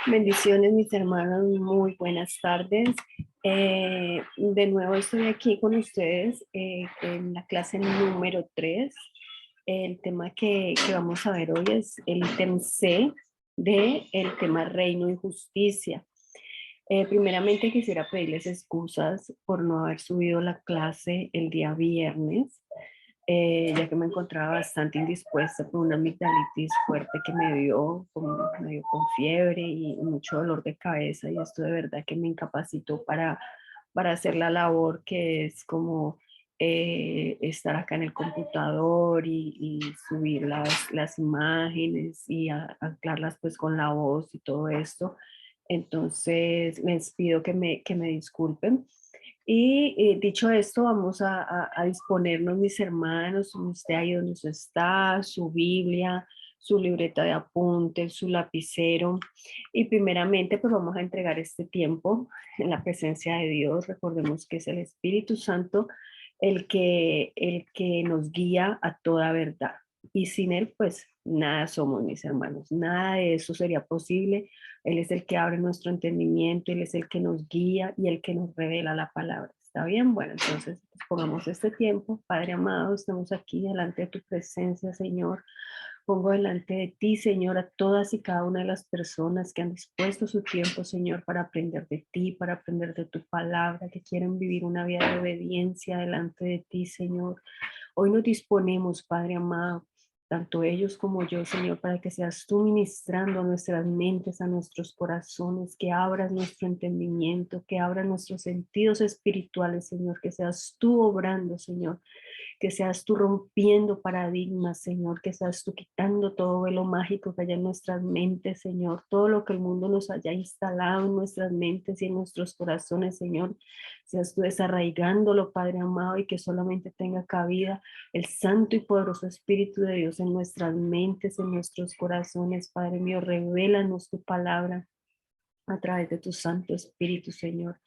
Bendiciones, mis hermanos, muy buenas tardes. De nuevo estoy aquí con ustedes en la clase número 3. El tema que vamos a ver hoy es el ítem C de el tema reino y justicia. Primeramente quisiera pedirles excusas por no haber subido la clase el día viernes. Ya que me encontraba bastante indispuesta por una amigdalitis fuerte que me dio con fiebre y mucho dolor de cabeza, y esto de verdad que me incapacitó para hacer la labor que es como estar acá en el computador y subir las imágenes y anclarlas pues con la voz y todo esto. Entonces les pido que me disculpen. Y dicho esto, vamos a disponernos, mis hermanos, usted ahí donde usted está, su Biblia, su libreta de apuntes, su lapicero. Y primeramente, pues vamos a entregar este tiempo en la presencia de Dios. Recordemos que es el Espíritu Santo el que nos guía a toda verdad. Y sin Él, pues nada somos, mis hermanos. Nada de eso sería posible. Él es el que abre nuestro entendimiento, Él es el que nos guía y el que nos revela la palabra. ¿Está bien? Bueno, entonces pues, pongamos este tiempo. Padre amado, estamos aquí delante de tu presencia, Señor. Pongo delante de ti, Señor, a todas y cada una de las personas que han dispuesto su tiempo, Señor, para aprender de ti, para aprender de tu palabra, que quieren vivir una vida de obediencia delante de ti, Señor. Hoy nos disponemos, Padre amado, tanto ellos como yo, Señor, para que seas tú ministrando a nuestras mentes, a nuestros corazones, que abras nuestro entendimiento, que abras nuestros sentidos espirituales, Señor, que seas tú obrando, Señor, que seas tú rompiendo paradigmas, Señor, que seas tú quitando todo velo mágico que haya en nuestras mentes, Señor, todo lo que el mundo nos haya instalado en nuestras mentes y en nuestros corazones, Señor, seas tú desarraigándolo, Padre amado, y que solamente tenga cabida el santo y poderoso Espíritu de Dios en nuestras mentes, en nuestros corazones, Padre mío, revélanos tu palabra a través de tu Santo Espíritu, Señor.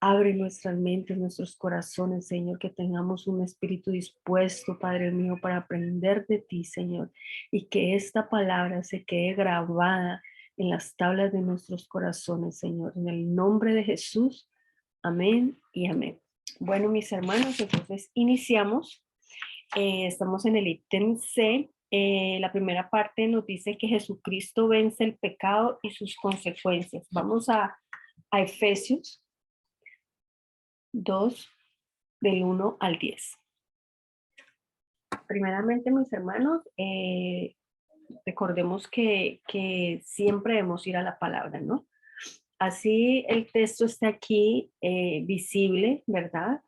Abre nuestras mentes, nuestros corazones, Señor, que tengamos un espíritu dispuesto, Padre mío, para aprender de ti, Señor, y que esta palabra se quede grabada en las tablas de nuestros corazones, Señor. En el nombre de Jesús, amén y amén. Bueno, mis hermanos, entonces iniciamos. Estamos en el ítem C. La primera parte nos dice que Jesucristo vence el pecado y sus consecuencias. Vamos a Efesios 2, del 1 al 10. Primeramente, mis hermanos, recordemos que siempre debemos ir a la palabra, ¿no? Así el texto está aquí visible, ¿verdad?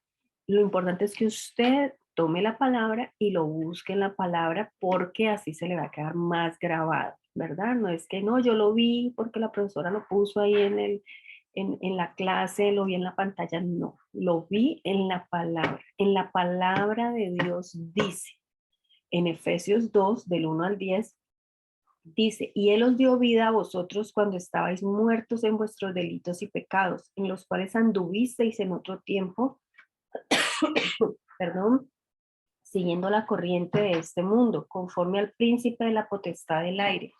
Lo importante es que usted tome la palabra y lo busque en la palabra, porque así se le va a quedar más grabado, ¿verdad? No es que no, yo lo vi porque la profesora lo puso ahí en la clase, lo vi en la pantalla, no, lo vi en la palabra. En la palabra de Dios dice, en Efesios 2, del 1 al 10, dice, y Él os dio vida a vosotros cuando estabais muertos en vuestros delitos y pecados, en los cuales anduvisteis en otro tiempo, perdón, siguiendo la corriente de este mundo, conforme al príncipe de la potestad del aire,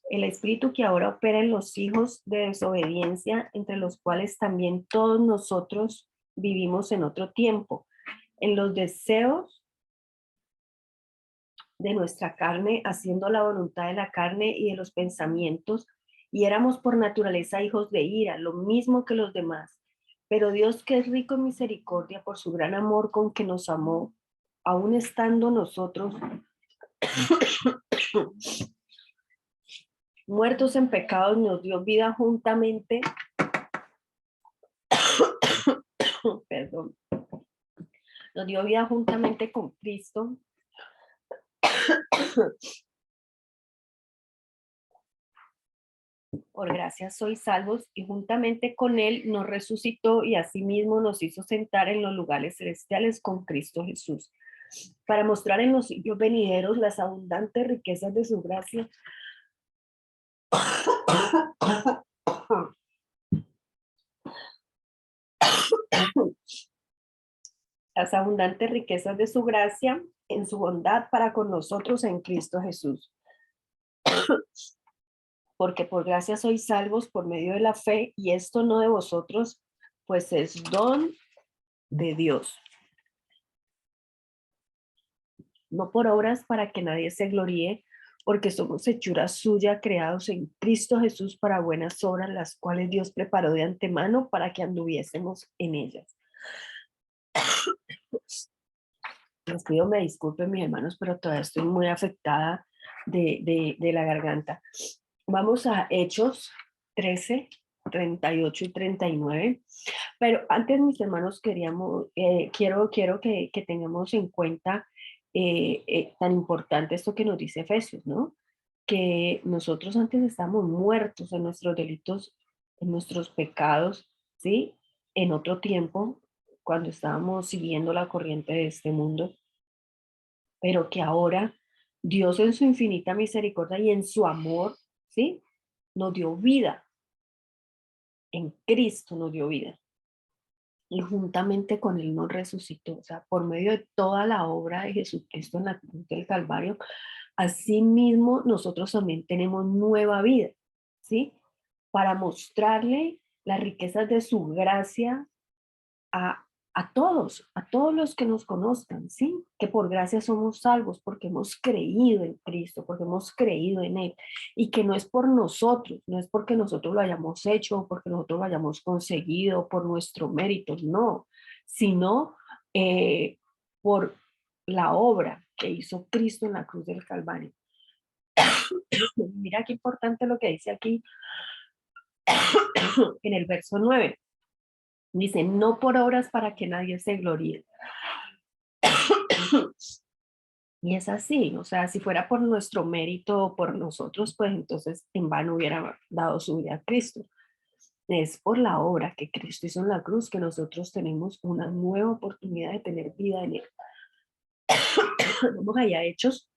el espíritu que ahora opera en los hijos de desobediencia, entre los cuales también todos nosotros vivimos en otro tiempo, en los deseos de nuestra carne, haciendo la voluntad de la carne y de los pensamientos, y éramos por naturaleza hijos de ira, lo mismo que los demás. Pero Dios, que es rico en misericordia, por su gran amor con que nos amó, aun estando nosotros muertos en pecados, nos dio vida juntamente, perdón, nos dio vida juntamente con Cristo. Por gracia sois salvos, y juntamente con Él nos resucitó y asimismo nos hizo sentar en los lugares celestiales con Cristo Jesús, para mostrar en los siglos venideros las abundantes riquezas de su gracia las abundantes riquezas de su gracia en su bondad para con nosotros en Cristo Jesús. porque por gracia sois salvos por medio de la fe, y esto no de vosotros, pues es don de Dios, no por obras para que nadie se gloríe, porque somos hechura suya, creados en Cristo Jesús para buenas obras, las cuales Dios preparó de antemano para que anduviésemos en ellas. Les pido me disculpen, mis hermanos, pero todavía estoy muy afectada de la garganta. Vamos a Hechos 13, 38 y 39. Pero antes, mis hermanos, quiero que tengamos en cuenta tan importante esto que nos dice Efesios, ¿no? Que nosotros antes estábamos muertos en nuestros delitos, en nuestros pecados, ¿sí? En otro tiempo, cuando estábamos siguiendo la corriente de este mundo, pero que ahora Dios en su infinita misericordia y en su amor, ¿sí? Nos dio vida, en Cristo nos dio vida. Y juntamente con Él nos resucitó, o sea, por medio de toda la obra de Jesucristo en la cruz del Calvario, asimismo nosotros también tenemos nueva vida, ¿sí? Para mostrarle las riquezas de su gracia a, a todos los que nos conozcan, ¿sí? Que por gracia somos salvos porque hemos creído en Cristo, porque hemos creído en Él, y que no es por nosotros, no es porque nosotros lo hayamos hecho, porque nosotros lo hayamos conseguido, por nuestro mérito, no, sino por la obra que hizo Cristo en la cruz del Calvario. Mira qué importante lo que dice aquí en el verso 9. Dice, no por obras para que nadie se gloríe. Y es así, o sea, si fuera por nuestro mérito o por nosotros, pues entonces en vano hubiera dado su vida a Cristo. Es por la obra que Cristo hizo en la cruz que nosotros tenemos una nueva oportunidad de tener vida en Él. Vamos allá, Hechos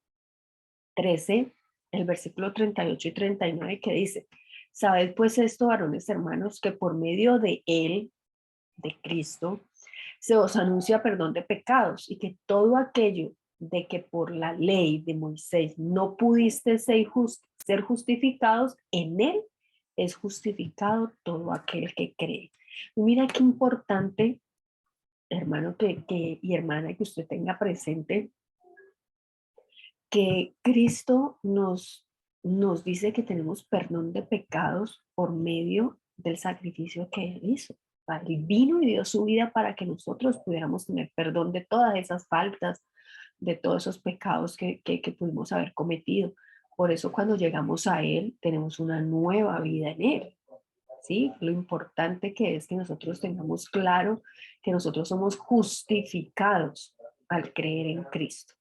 13, el versículo 38 y 39, que dice, sabed pues esto, varones hermanos, que por medio de Él, de Cristo, se os anuncia perdón de pecados, y que todo aquello de que por la ley de Moisés no pudiste ser justificados, en Él es justificado todo aquel que cree. Y mira qué importante, hermano y hermana, que usted tenga presente que Cristo nos dice que tenemos perdón de pecados por medio del sacrificio que Él hizo. Él vino y dio su vida para que nosotros pudiéramos tener perdón de todas esas faltas, de todos esos pecados que pudimos haber cometido. Por eso cuando llegamos a Él, tenemos una nueva vida en Él. ¿Sí? Lo importante que es que nosotros tengamos claro que nosotros somos justificados al creer en Cristo.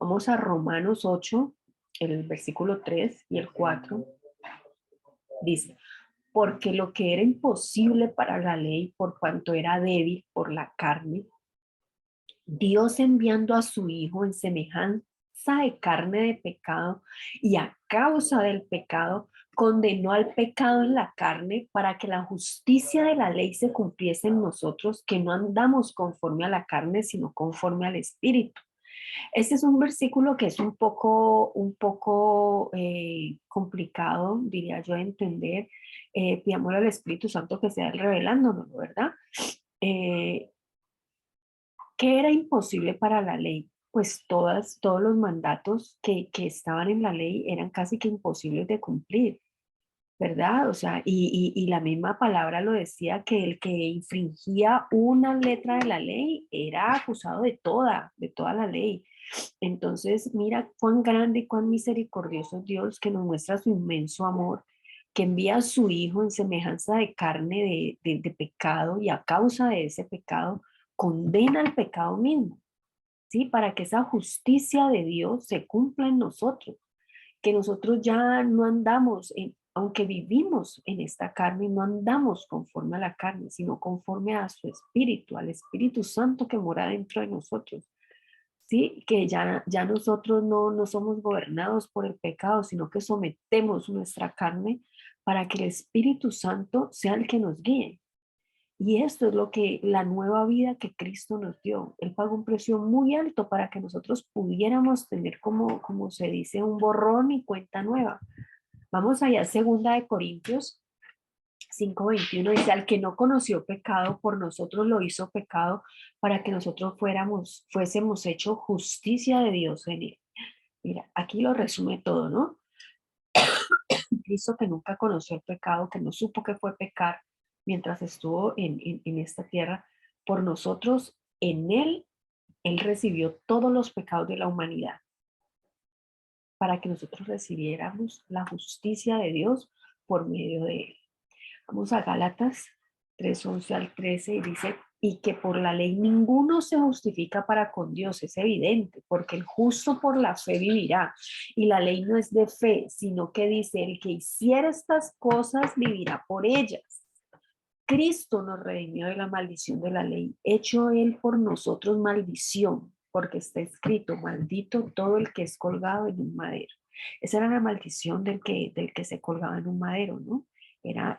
Vamos a Romanos 8, el versículo 3 y el 4. Dice, porque lo que era imposible para la ley, por cuanto era débil por la carne, Dios enviando a su Hijo en semejanza de carne de pecado, y a causa del pecado, condenó al pecado en la carne para que la justicia de la ley se cumpliese en nosotros, que no andamos conforme a la carne, sino conforme al Espíritu. Este es un versículo que es un poco complicado, diría yo, de entender. Pidámosle al Espíritu Santo que sea revelándonos, ¿verdad? Eh, ¿Qué era imposible para la ley? Pues todos los mandatos que estaban en la ley eran casi que imposibles de cumplir, ¿verdad? O sea, y la misma palabra lo decía, que el que infringía una letra de la ley era acusado de toda la ley. Entonces, mira cuán grande y cuán misericordioso es Dios, que nos muestra su inmenso amor, que envía a su Hijo en semejanza de carne de pecado, y a causa de ese pecado condena al pecado mismo, ¿sí? Para que esa justicia de Dios se cumpla en nosotros, que nosotros ya no andamos, aunque vivimos en esta carne, no andamos conforme a la carne, sino conforme a su Espíritu, al Espíritu Santo que mora dentro de nosotros. Sí, que ya nosotros no somos gobernados por el pecado, sino que sometemos nuestra carne para que el Espíritu Santo sea el que nos guíe. Y esto es lo que la nueva vida que Cristo nos dio. Él pagó un precio muy alto para que nosotros pudiéramos tener, como se dice, un borrón y cuenta nueva. Vamos allá, segunda de Corintios 5:21 dice, al que no conoció pecado, por nosotros lo hizo pecado para que nosotros fuésemos hecho justicia de Dios en él. Mira, aquí lo resume todo, ¿no? Cristo que nunca conoció el pecado, que no supo que fue pecar mientras estuvo en esta tierra, por nosotros, en él recibió todos los pecados de la humanidad para que nosotros recibiéramos la justicia de Dios por medio de él. Vamos a Gálatas 3:11 al 13 y dice, y que por la ley ninguno se justifica para con Dios, es evidente, porque el justo por la fe vivirá. Y la ley no es de fe, sino que dice, el que hiciera estas cosas vivirá por ellas. Cristo nos redimió de la maldición de la ley, hecho él por nosotros maldición, porque está escrito, maldito todo el que es colgado en un madero. Esa era la maldición del que se colgaba en un madero, ¿no? Era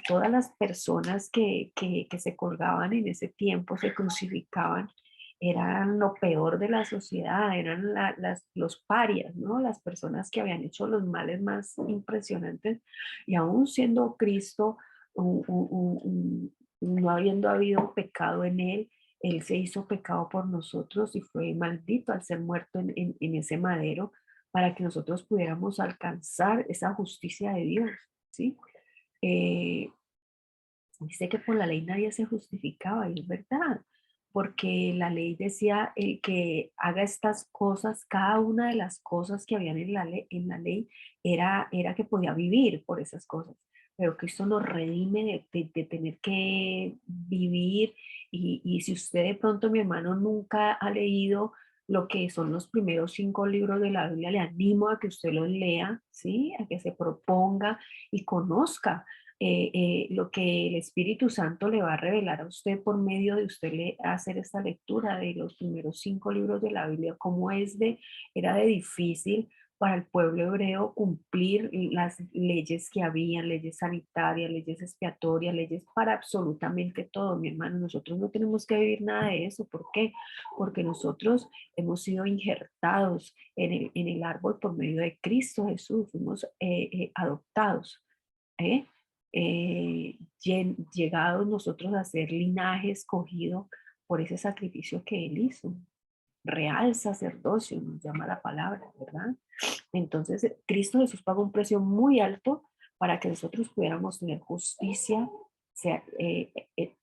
todas las personas que se colgaban en ese tiempo, se crucificaban, eran lo peor de la sociedad, eran los parias, ¿no? Las personas que habían hecho los males más impresionantes y aún siendo Cristo no habiendo habido pecado en él, él se hizo pecado por nosotros y fue maldito al ser muerto en ese madero para que nosotros pudiéramos alcanzar esa justicia de Dios, ¿sí? Eh, Dice que por la ley nadie se justificaba y es verdad, porque la ley decía que haga estas cosas, cada una de las cosas que habían en la ley era que podía vivir por esas cosas, pero Cristo nos redime de tener que vivir y si usted de pronto, mi hermano, nunca ha leído lo que son los primeros 5 libros de la Biblia, le animo a que usted los lea, ¿sí? A que se proponga y conozca lo que el Espíritu Santo le va a revelar a usted por medio de usted hacer esta lectura de los primeros 5 libros de la Biblia, cómo era de difícil para el pueblo hebreo cumplir las leyes que había, leyes sanitarias, leyes expiatorias, leyes para absolutamente todo, mi hermano. Nosotros no tenemos que vivir nada de eso. ¿Por qué? Porque nosotros hemos sido injertados en el árbol por medio de Cristo Jesús, fuimos adoptados. ¿eh? Llegados nosotros a ser linaje escogido por ese sacrificio que Él hizo. Real sacerdocio, nos llama la palabra, ¿verdad? Entonces, Cristo Jesús pagó un precio muy alto para que nosotros pudiéramos tener justicia,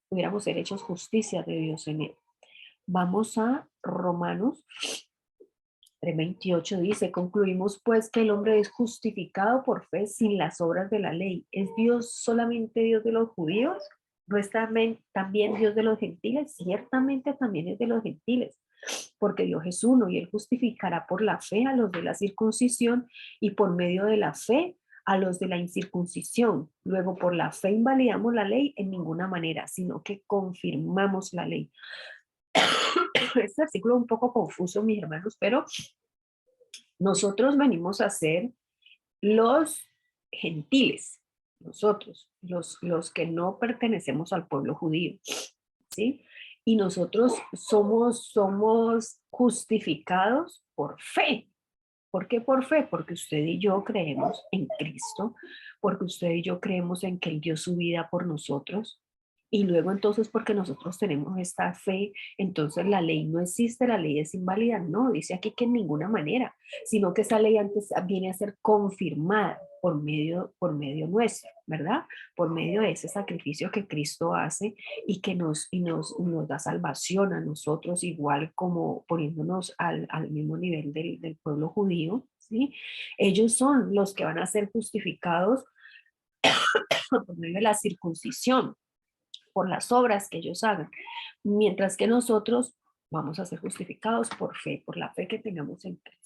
pudiéramos ser hechos justicia de Dios en Él. Vamos a Romanos 3:28 dice, concluimos pues que el hombre es justificado por fe sin las obras de la ley. ¿Es Dios solamente Dios de los judíos? ¿No es también Dios de los gentiles? Ciertamente también es de los gentiles, porque Dios es uno y él justificará por la fe a los de la circuncisión y por medio de la fe a los de la incircuncisión. Luego por la fe invalidamos la ley en ninguna manera, sino que confirmamos la ley. Este artículo es un poco confuso, mis hermanos, pero nosotros venimos a ser los gentiles, nosotros, los que no pertenecemos al pueblo judío, ¿sí? Y nosotros somos justificados por fe. ¿Por qué por fe? Porque usted y yo creemos en Cristo, porque usted y yo creemos en que Él dio su vida por nosotros. Y luego entonces porque nosotros tenemos esta fe, entonces la ley no existe, la ley es inválida. No, dice aquí que en ninguna manera, sino que esa ley antes viene a ser confirmada por medio nuestro, ¿verdad? Por medio de ese sacrificio que Cristo hace y que nos da salvación a nosotros, igual como poniéndonos al mismo nivel del pueblo judío, ¿sí? Ellos son los que van a ser justificados por medio de la circuncisión, por las obras que ellos hagan, mientras que nosotros vamos a ser justificados por fe, por la fe que tengamos en Cristo.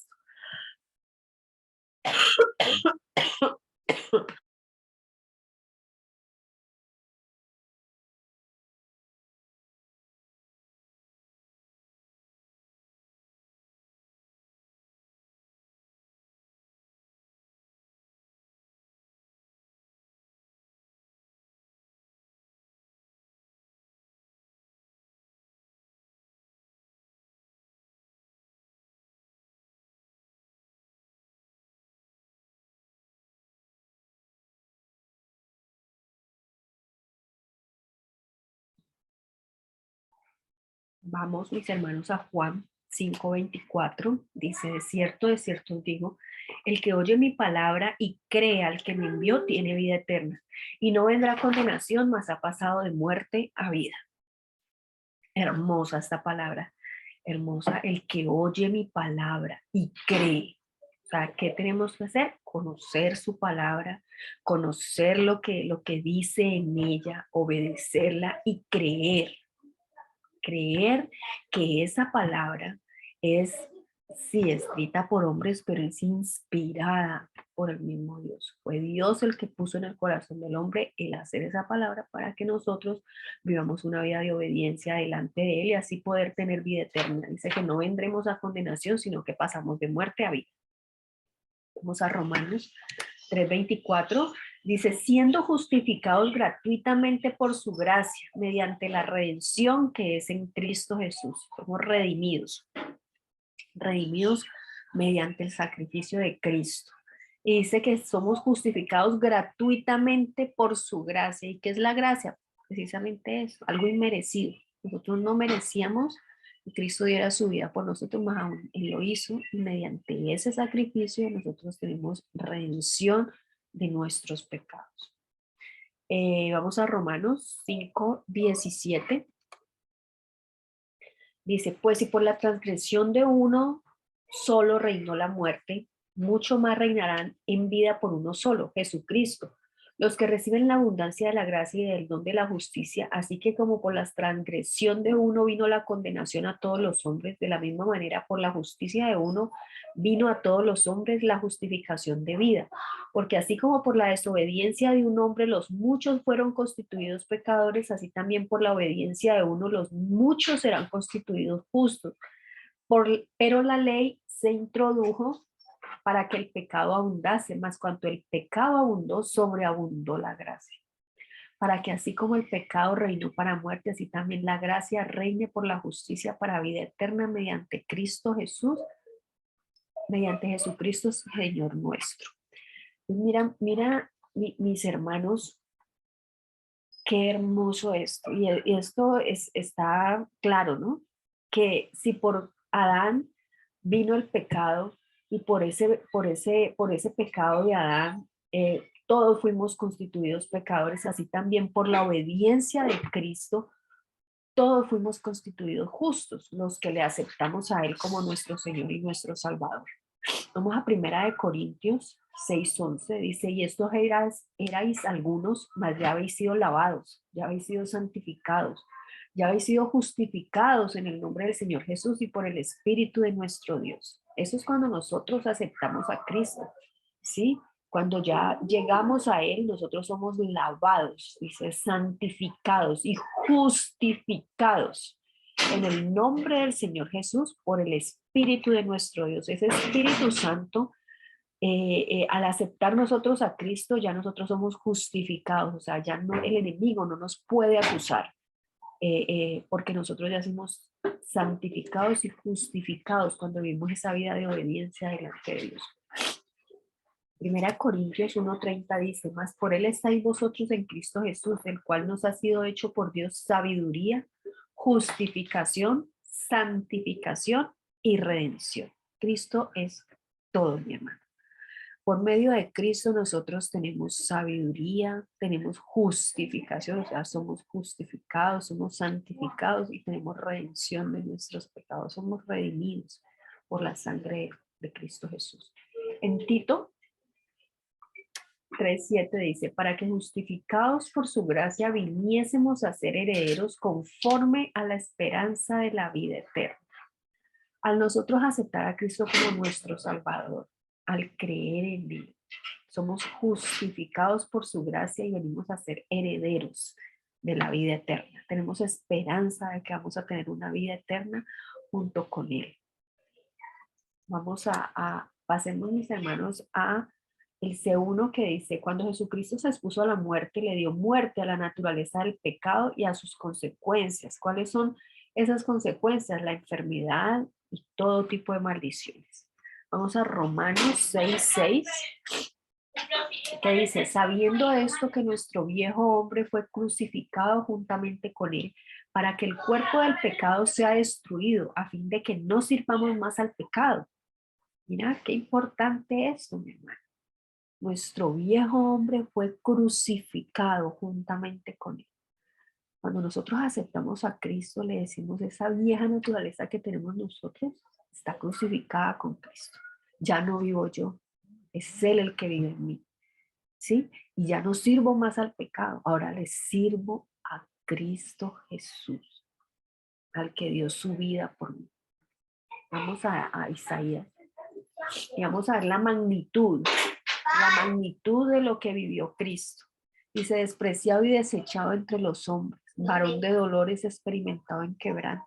Vamos, mis hermanos, a Juan 5:24. Dice, de cierto os digo, el que oye mi palabra y cree al que me envió tiene vida eterna y no vendrá condenación, mas ha pasado de muerte a vida. Hermosa esta palabra, hermosa, el que oye mi palabra y cree. O sea, ¿qué tenemos que hacer? Conocer su palabra, conocer lo que dice en ella, obedecerla y creer. Creer que esa palabra es, sí, escrita por hombres, pero es inspirada por el mismo Dios. Fue Dios el que puso en el corazón del hombre el hacer esa palabra para que nosotros vivamos una vida de obediencia delante de Él y así poder tener vida eterna. Dice que no vendremos a condenación, sino que pasamos de muerte a vida. Vamos a Romanos 3:24. Dice, siendo justificados gratuitamente por su gracia, mediante la redención que es en Cristo Jesús. Somos redimidos mediante el sacrificio de Cristo. Y dice que somos justificados gratuitamente por su gracia. ¿Y qué es la gracia? Precisamente eso, algo inmerecido. Nosotros no merecíamos que Cristo diera su vida por nosotros, más aún Él lo hizo, y mediante ese sacrificio nosotros tenemos redención de nuestros pecados. Vamos a Romanos 5:17. Dice, pues si por la transgresión de uno solo reinó la muerte, mucho más reinarán en vida por uno solo, Jesucristo, los que reciben la abundancia de la gracia y del don de la justicia, así que como por la transgresión de uno vino la condenación a todos los hombres, de la misma manera por la justicia de uno vino a todos los hombres la justificación de vida, porque así como por la desobediencia de un hombre los muchos fueron constituidos pecadores, así también por la obediencia de uno los muchos serán constituidos justos. Pero la ley se introdujo para que el pecado abundase, mas cuanto el pecado abundó, sobreabundó la gracia. Para que así como el pecado reinó para muerte, así también la gracia reine por la justicia para vida eterna mediante Cristo Jesús, mediante Jesucristo Señor nuestro. Mira, mis hermanos, qué hermoso esto. Y esto está claro, ¿no? Que si por Adán vino el pecado y por ese pecado de Adán, todos fuimos constituidos pecadores, así también por la obediencia de Cristo, todos fuimos constituidos justos, los que le aceptamos a Él como nuestro Señor y nuestro Salvador. Vamos a 1 Corintios 6:11, dice, y estos erais algunos, mas ya habéis sido lavados, ya habéis sido santificados, ya habéis sido justificados en el nombre del Señor Jesús y por el Espíritu de nuestro Dios. Eso es cuando nosotros aceptamos a Cristo, ¿sí? Cuando ya llegamos a Él, nosotros somos lavados, dice, santificados y justificados en el nombre del Señor Jesús por el Espíritu de nuestro Dios. Ese Espíritu Santo, al aceptar nosotros a Cristo, ya nosotros somos justificados, o sea, ya no, el enemigo no nos puede acusar, porque nosotros ya somos santificados y justificados cuando vivimos esa vida de obediencia delante de Dios. 1 Corintios 1:30 dice, mas por Él estáis vosotros en Cristo Jesús, el cual nos ha sido hecho por Dios sabiduría, justificación, santificación y redención. Cristo es todo, mi hermano. Por medio de Cristo nosotros tenemos sabiduría, tenemos justificación, o sea, somos justificados, somos santificados y tenemos redención de nuestros pecados. Somos redimidos por la sangre de Cristo Jesús. En Tito 3:7 dice, para que justificados por su gracia viniésemos a ser herederos conforme a la esperanza de la vida eterna. Al nosotros aceptar a Cristo como nuestro Salvador, al creer en Él, somos justificados por su gracia y venimos a ser herederos de la vida eterna. Tenemos esperanza de que vamos a tener una vida eterna junto con Él. Pasemos, mis hermanos, a el C1 que dice, cuando Jesucristo se expuso a la muerte, le dio muerte a la naturaleza del pecado y a sus consecuencias. ¿Cuáles son esas consecuencias? La enfermedad y todo tipo de maldiciones. Vamos a Romanos 6:6, que dice, sabiendo esto que nuestro viejo hombre fue crucificado juntamente con él, para que el cuerpo del pecado sea destruido, a fin de que no sirvamos más al pecado. Mira qué importante esto, mi hermano. Nuestro viejo hombre fue crucificado juntamente con él. Cuando nosotros aceptamos a Cristo, le decimos esa vieja naturaleza que tenemos nosotros está crucificada con Cristo. Ya no vivo yo, es Él el que vive en mí. ¿Sí? Y ya no sirvo más al pecado, ahora le sirvo a Cristo Jesús, al que dio su vida por mí. Vamos a Isaías y vamos a ver la magnitud de lo que vivió Cristo. Dice, despreciado y desechado entre los hombres, varón de dolores, experimentado en quebranto.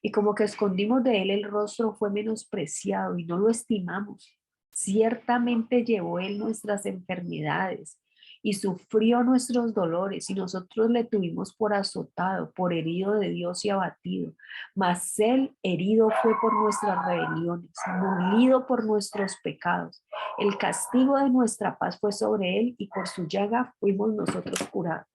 Y como que escondimos de él el rostro, fue menospreciado y no lo estimamos. Ciertamente llevó él nuestras enfermedades y sufrió nuestros dolores, y nosotros le tuvimos por azotado, por herido de Dios y abatido. Mas él herido fue por nuestras rebeliones, molido por nuestros pecados. El castigo de nuestra paz fue sobre él, y por su llaga fuimos nosotros curados.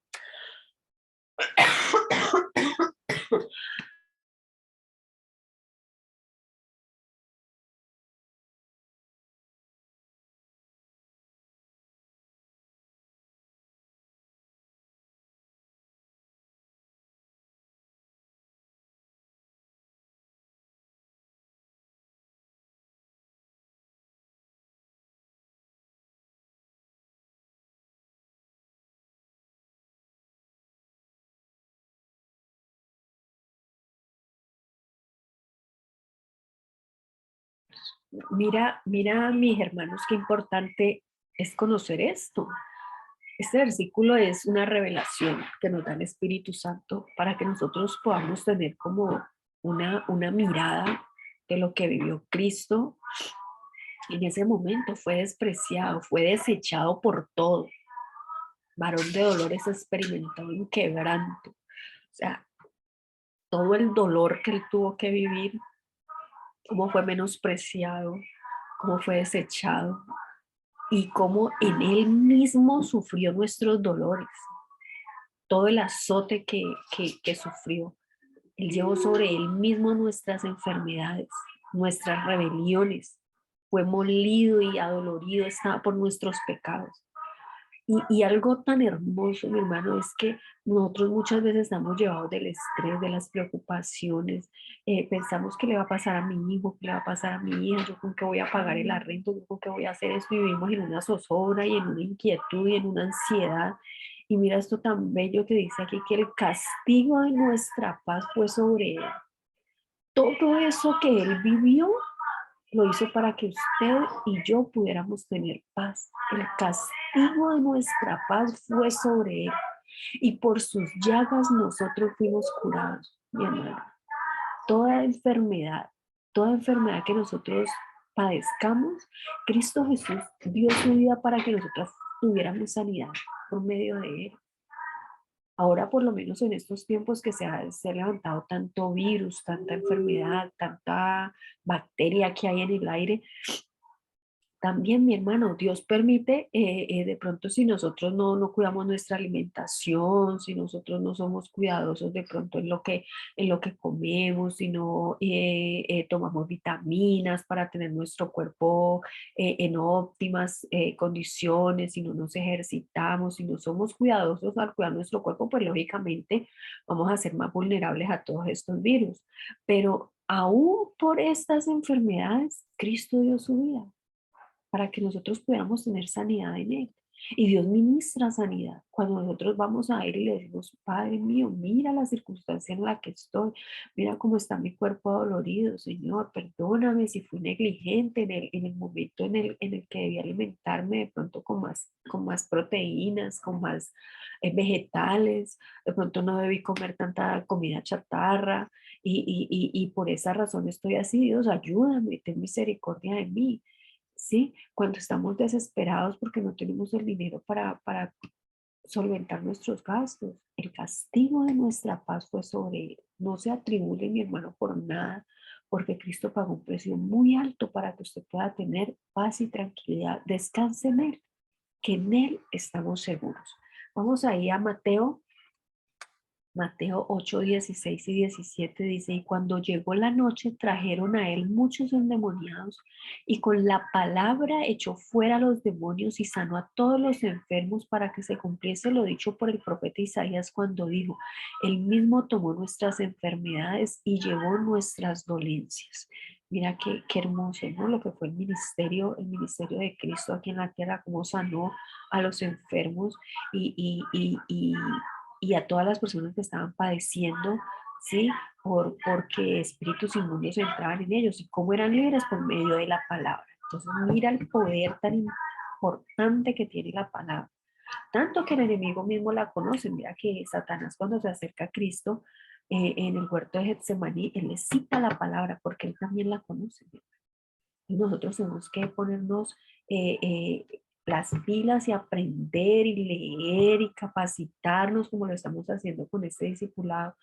Mira, mis hermanos, qué importante es conocer esto. Este versículo es una revelación que nos da el Espíritu Santo para que nosotros podamos tener como una mirada de lo que vivió Cristo. En ese momento fue despreciado, fue desechado por todo. Varón de dolores, experimentado en quebranto. O sea, todo el dolor que él tuvo que vivir, cómo fue menospreciado, cómo fue desechado, y cómo en él mismo sufrió nuestros dolores, todo el azote que sufrió. Él llevó sobre él mismo nuestras enfermedades, nuestras rebeliones, fue molido y adolorido, estaba por nuestros pecados. Y algo tan hermoso, mi hermano, es que nosotros muchas veces estamos llevados del estrés, de las preocupaciones, pensamos que le va a pasar a mi hijo, que le va a pasar a mi hija, yo con qué voy a pagar el arrendo, yo con qué voy a hacer esto, y vivimos en una zozobra y en una inquietud y en una ansiedad. Y mira esto tan bello que dice aquí, que el castigo de nuestra paz fue sobre él. Todo eso que él vivió lo hizo para que usted y yo pudiéramos tener paz. El castigo de nuestra paz fue sobre él, y por sus llagas nosotros fuimos curados, mi hermano. Toda enfermedad que nosotros padezcamos, Cristo Jesús dio su vida para que nosotros tuviéramos sanidad por medio de él. Ahora, por lo menos en estos tiempos que se ha levantado tanto virus, tanta enfermedad, tanta bacteria que hay en el aire, también, mi hermano, Dios permite, de pronto si nosotros no cuidamos nuestra alimentación, si nosotros no somos cuidadosos de pronto en lo que comemos, si no tomamos vitaminas para tener nuestro cuerpo en óptimas condiciones, si no nos ejercitamos, si no somos cuidadosos al cuidar nuestro cuerpo, pues lógicamente vamos a ser más vulnerables a todos estos virus. Pero aún por estas enfermedades, Cristo dio su vida para que nosotros pudiéramos tener sanidad en Él. Y Dios ministra sanidad. Cuando nosotros vamos a Él y le decimos, Padre mío, mira la circunstancia en la que estoy, mira cómo está mi cuerpo adolorido, Señor, perdóname si fui negligente en el momento en el que debía alimentarme de pronto con más proteínas, con más vegetales, de pronto no debí comer tanta comida chatarra y por esa razón estoy así. Dios, ayúdame, ten misericordia de mí. ¿Sí? Cuando estamos desesperados porque no tenemos el dinero para solventar nuestros gastos, el castigo de nuestra paz fue sobre él. No se atribule, mi hermano, por nada, porque Cristo pagó un precio muy alto para que usted pueda tener paz y tranquilidad. Descanse en él, que en él estamos seguros. Vamos ahí a Mateo 8, 16 y 17 dice, y cuando llegó la noche trajeron a él muchos endemoniados y con la palabra echó fuera a los demonios y sanó a todos los enfermos para que se cumpliese lo dicho por el profeta Isaías cuando dijo, él mismo tomó nuestras enfermedades y llevó nuestras dolencias. Mira qué hermoso, ¿no? Lo que fue el ministerio de Cristo aquí en la tierra, cómo sanó a los enfermos y a todas las personas que estaban padeciendo, ¿sí? Porque espíritus inmundos entraban en ellos y cómo eran libres por medio de la palabra. Entonces, mira el poder tan importante que tiene la palabra. Tanto que el enemigo mismo la conoce. Mira que Satanás cuando se acerca a Cristo en el huerto de Getsemaní, él le cita la palabra porque él también la conoce. Y nosotros tenemos que ponernos las pilas y aprender y leer y capacitarnos como lo estamos haciendo con este discipulado,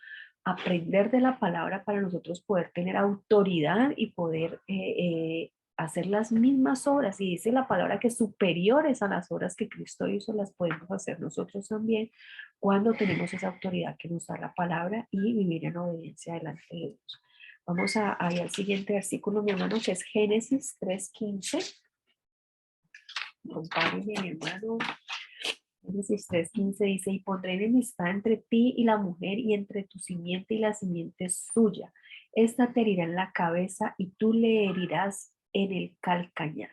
aprender de la palabra para nosotros poder tener autoridad y poder hacer las mismas obras. Y dice la palabra que superiores a las obras que Cristo hizo las podemos hacer nosotros también cuando tenemos esa autoridad que nos da la palabra y vivir en obediencia delante de Dios. Vamos a ir al siguiente versículo, mi hermano, que es Génesis 3:15. Compárenme, mi hermano. Génesis 3:15 dice, y pondré enemistad entre ti y la mujer y entre tu simiente y la simiente suya. Esta te herirá en la cabeza y tú le herirás en el calcañar.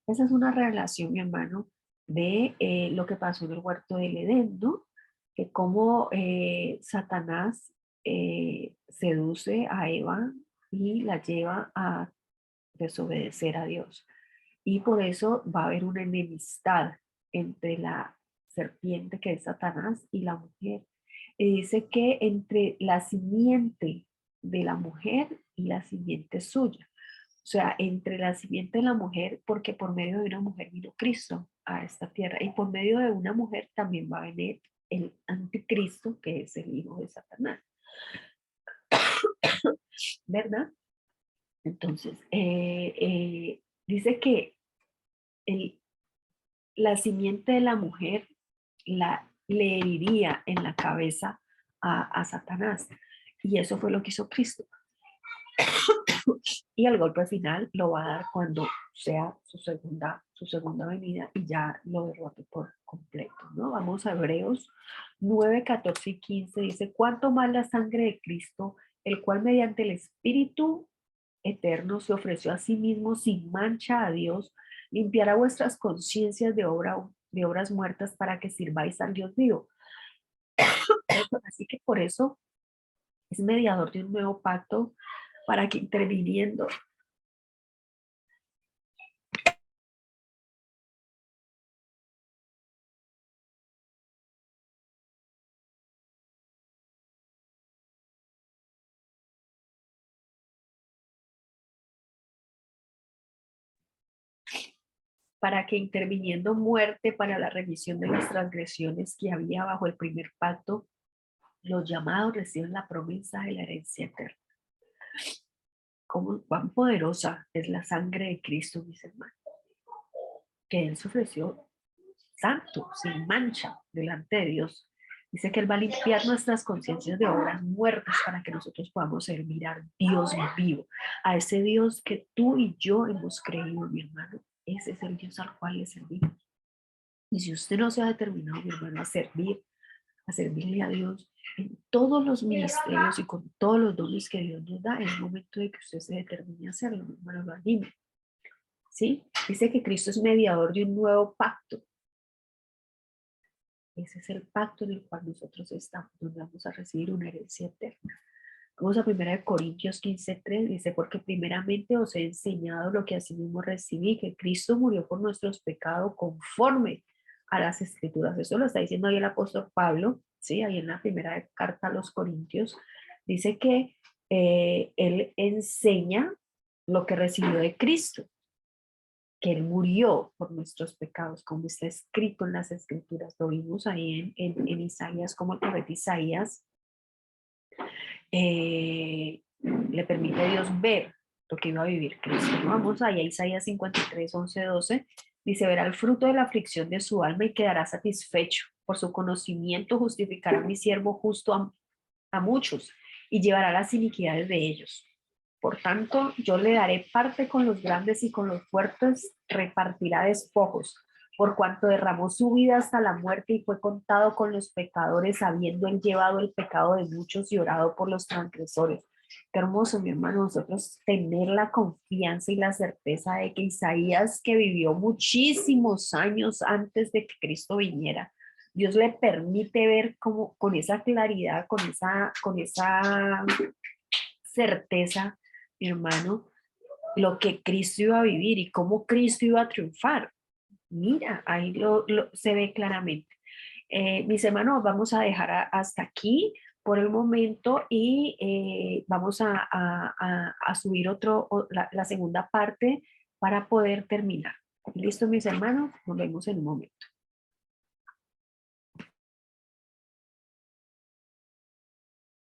Esa es una relación, mi hermano, de lo que pasó en el huerto del Edén, ¿no? Que como Satanás seduce a Eva y la lleva a desobedecer a Dios. Y por eso va a haber una enemistad entre la serpiente que es Satanás y la mujer. Y dice que entre la simiente de la mujer y la simiente suya. O sea, entre la simiente de la mujer, porque por medio de una mujer vino Cristo a esta tierra. Y por medio de una mujer también va a venir el anticristo, que es el hijo de Satanás. ¿Verdad? Entonces, dice que el, la simiente de la mujer le heriría en la cabeza a Satanás. Y eso fue lo que hizo Cristo. Y el golpe final lo va a dar cuando sea su segunda venida y ya lo derrote por completo, ¿no? Vamos a Hebreos 9, 14 y 15. Dice, ¿cuánto más la sangre de Cristo, el cual mediante el Espíritu eterno se ofreció a sí mismo sin mancha a Dios, limpiará vuestras conciencias de obras muertas para que sirváis al Dios vivo? Así que por eso es mediador de un nuevo pacto para que interviniendo muerte para la remisión de las transgresiones que había bajo el primer pacto, los llamados reciben la promesa de la herencia eterna. Cuán poderosa es la sangre de Cristo, mis hermanos, que Él se ofreció santo, sin mancha, delante de Dios. Dice que Él va a limpiar nuestras conciencias de obras muertas para que nosotros podamos servir a Dios vivo, a ese Dios que tú y yo hemos creído, mi hermano. Ese es el Dios al cual le servimos. Y si usted no se ha determinado, mi hermano, a servirle a Dios en todos los ministerios y con todos los dones que Dios nos da, es el momento de que usted se determine a hacerlo, mi hermano, lo anime. ¿Sí? Dice que Cristo es mediador de un nuevo pacto. Ese es el pacto en el cual nosotros estamos, donde vamos a recibir una herencia eterna. Vamos a 1 Corintios 15:3, dice, porque primeramente os he enseñado lo que asimismo recibí, que Cristo murió por nuestros pecados conforme a las Escrituras. Eso lo está diciendo ahí el apóstol Pablo, ¿sí? Ahí en la primera carta a los Corintios. Dice que él enseña lo que recibió de Cristo, que Él murió por nuestros pecados, como está escrito en las Escrituras. Lo vimos ahí en Isaías, como el profeta Isaías le permite a Dios ver lo que iba a vivir Cristo. ¿No? Vamos allá a Isaías 53, 11, 12. Dice, verá el fruto de la aflicción de su alma y quedará satisfecho. por su conocimiento justificará a mi siervo justo a muchos y llevará las iniquidades de ellos. Por tanto, yo le daré parte con los grandes y con los fuertes repartirá despojos, por cuanto derramó su vida hasta la muerte y fue contado con los pecadores, habiendo él llevado el pecado de muchos y orado por los transgresores. Qué hermoso, mi hermano, nosotros tener la confianza y la certeza de que Isaías, que vivió muchísimos años antes de que Cristo viniera, Dios le permite ver como con esa claridad, con esa certeza, mi hermano, lo que Cristo iba a vivir y cómo Cristo iba a triunfar. Mira, ahí se ve claramente. Mis hermanos, vamos a dejar hasta aquí por el momento y vamos a subir la segunda parte para poder terminar. ¿Listo, mis hermanos? Nos vemos en un momento.